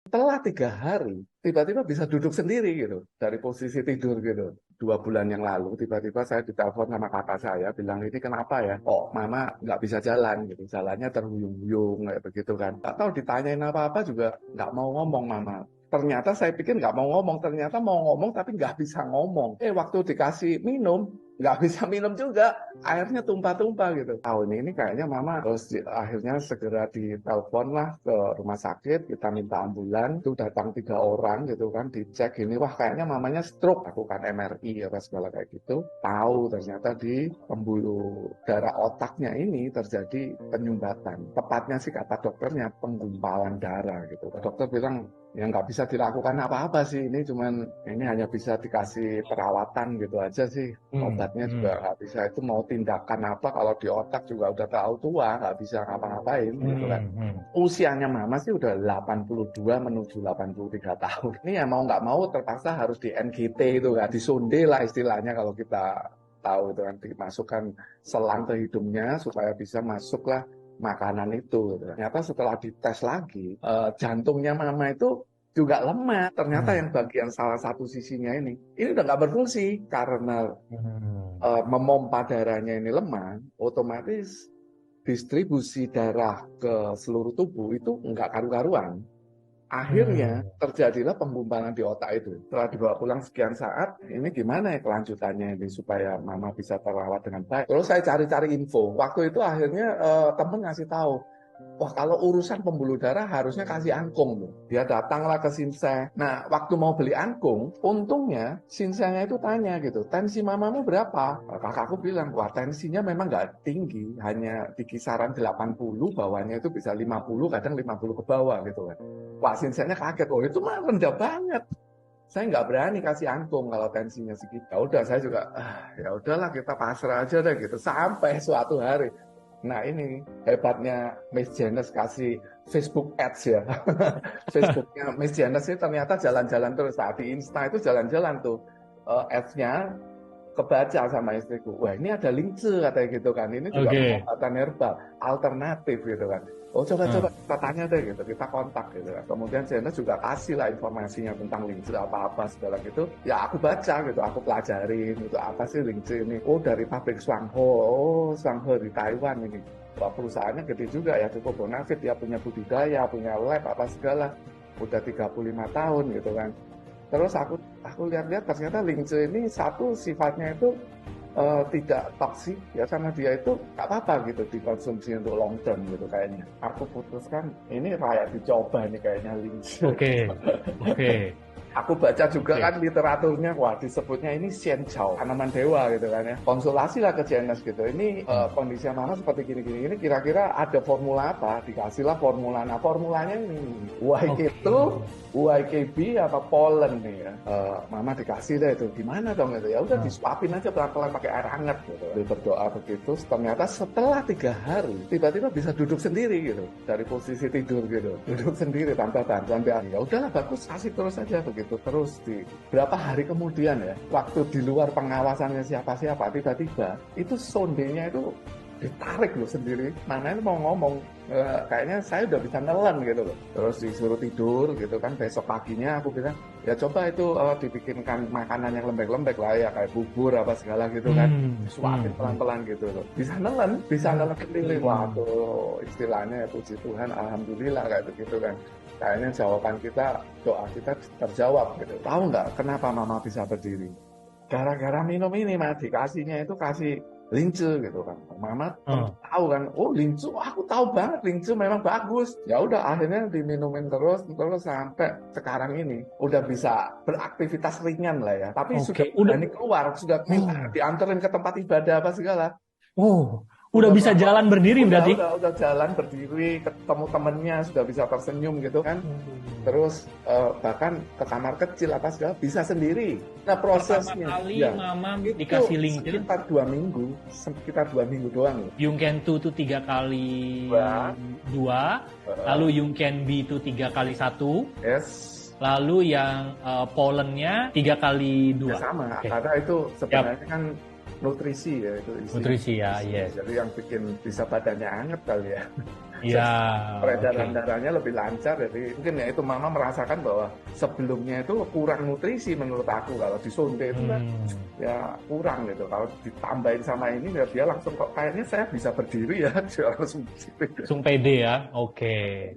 Setelah 3 hari, tiba-tiba bisa duduk sendiri gitu, dari posisi tidur gitu. 2 bulan yang lalu, tiba-tiba saya ditelepon sama kakak saya, bilang ini kenapa ya? Oh, mama nggak bisa jalan gitu, jalannya terhuyung-huyung kayak begitu kan. Nggak tahu ditanyain apa-apa juga nggak mau ngomong mama. Ternyata saya pikir nggak mau ngomong, ternyata mau ngomong tapi nggak bisa ngomong. Waktu dikasih minum, nggak bisa minum juga, airnya tumpah-tumpah gitu. Tahun ini kayaknya mama terus akhirnya segera ditelepon lah ke rumah sakit, kita minta ambulan, itu datang 3 orang gitu kan, dicek ini, wah kayaknya mamanya stroke, lakukan MRI apa segala kayak gitu, tahu ternyata di pembuluh darah otaknya ini terjadi penyumbatan. Tepatnya sih kata dokternya penggumpalan darah gitu. Dokter bilang ya nggak bisa dilakukan apa-apa sih, ini hanya bisa dikasih perawatan gitu aja sih. Obatnya juga nggak bisa, itu mau tindakan apa kalau di otak juga udah tahu tua, nggak bisa ngapa-ngapain gitu kan. Usianya mama sih udah 82 menuju 83 tahun. Ini ya mau nggak mau terpaksa harus di NGT itu kan, disonde lah istilahnya kalau kita tahu itu kan, dimasukkan selang ke hidungnya supaya bisa masuklah makanan itu. Ternyata setelah dites lagi, jantungnya mama itu juga lemah. Ternyata yang bagian salah satu sisinya ini udah nggak berfungsi karena memompa darahnya ini lemah, otomatis distribusi darah ke seluruh tubuh itu nggak karu-karuan. Akhirnya terjadilah penggumpalan di otak itu. Setelah dibawa pulang sekian saat, ini gimana ya kelanjutannya ini supaya mama bisa terawat dengan baik. Terus saya cari-cari info. Waktu itu akhirnya temen ngasih tahu, wah kalau urusan pembuluh darah harusnya kasih angkung. Dia datanglah ke Sinseng. Nah waktu mau beli angkung, untungnya Sinsengnya itu tanya gitu, tensi mamamu berapa? Kakakku bilang, wah tensinya memang nggak tinggi, hanya di kisaran 80, bawahnya itu bisa 50, kadang 50 ke bawah gitu kan. Wah Sinsengnya kaget, oh itu mah rendah banget. Saya nggak berani kasih angkung kalau tensinya segitu. Ya udah saya juga, ya udahlah kita pasrah aja deh gitu. Sampai suatu hari, nah ini hebatnya Miss Janice kasih Facebook Ads ya. Facebooknya Miss Janice ini ternyata jalan-jalan terus. Saat di Insta itu jalan-jalan tuh ads-nya, kebaca sama istriku. Wah ini ada lince katanya gitu kan. Ini juga pengobatan herbal alternatif gitu kan. Oh coba-coba kita tanya deh gitu, kita kontak gitu kan. Kemudian Janice juga kasih lah informasinya tentang lince apa-apa segala gitu. Ya aku baca gitu, aku pelajarin gitu, apa sih lince ini. Oh dari pabrik Shuanghe, oh Shuanghe di Taiwan ini. Wah perusahaannya gede juga ya, cukup bonafit, dia punya budidaya, punya lab apa segala. Udah 35 tahun gitu kan. Terus aku lihat-lihat ternyata lince ini satu sifatnya itu tidak toksik ya, sama dia itu nggak apa-apa gitu dikonsumsi untuk long term gitu kayaknya. Aku putuskan ini layak dicoba nih kayaknya lince. Oke. Aku baca juga kan literaturnya, wah disebutnya ini Xianchao, tanaman dewa gitu kan ya. Konsultasi lah ke Janice gitu, ini kondisi mama seperti gini-gini, ini kira-kira ada formula apa? Dikasihlah formula, nah formulanya ini YK2, YKB apa pollen nih ya. Mama dikasih deh itu, gimana dong itu ya, udah disuapin aja pelan-pelan pakai air hangat gitu. Dia berdoa begitu, ternyata setelah 3 hari, tiba-tiba bisa duduk sendiri gitu, dari posisi tidur gitu, duduk sendiri tanpa bantuan. Ya udahlah bagus, kasih terus aja begitu. Terus di berapa hari kemudian ya, waktu di luar pengawasannya siapa-siapa, tiba-tiba itu sondenya itu ditarik loh sendiri. Mana itu mau ngomong, kayaknya saya udah bisa nelen gitu loh. Terus disuruh tidur gitu kan, besok paginya aku bilang, ya coba itu dibikinkan makanan yang lembek-lembek lah ya, kayak bubur apa segala gitu kan, suapin pelan-pelan gitu loh. Bisa nelen sendiri. Waduh, istilahnya puji Tuhan, alhamdulillah kayak begitu kan. Kayaknya jawaban kita, doa kita terjawab gitu. Tahu nggak kenapa mama bisa berdiri? Gara-gara minum ini, Mas, dikasihnya itu kasih lince gitu kan. Mama tahu kan, oh lince, aku tahu banget lince memang bagus. Ya udah akhirnya diminumin terus sampai sekarang ini udah bisa beraktivitas ringan lah ya. Tapi sudah berani keluar, sudah dianterin ke tempat ibadah apa segala. Udah bisa jalan berdiri berarti? Udah jalan berdiri, ketemu temennya, sudah bisa tersenyum gitu kan. Terus bahkan ke kamar kecil apa segala bisa sendiri. Nah prosesnya pertama kali mama dikasih link sekitar 2 minggu, doang. Yung Can Tu itu 3 kali 2, lalu Yung Can Be itu 3 kali 1. Yes. Lalu yang pollennya 3 kali 2. Ya sama, karena itu sebenarnya kan nutrisi ya itu isinya. Nutrisi ya, yes. Jadi yang bikin bisa badannya anget kali ya. Iya. Peredaran Oke. darahnya lebih lancar. Jadi mungkin ya itu mama merasakan bahwa sebelumnya itu kurang nutrisi menurut aku. Kalau disuntik itu kan ya kurang gitu. Kalau ditambahin sama ini ya dia langsung kok kayaknya saya bisa berdiri ya. Dia langsung Langsung pede ya. Oke.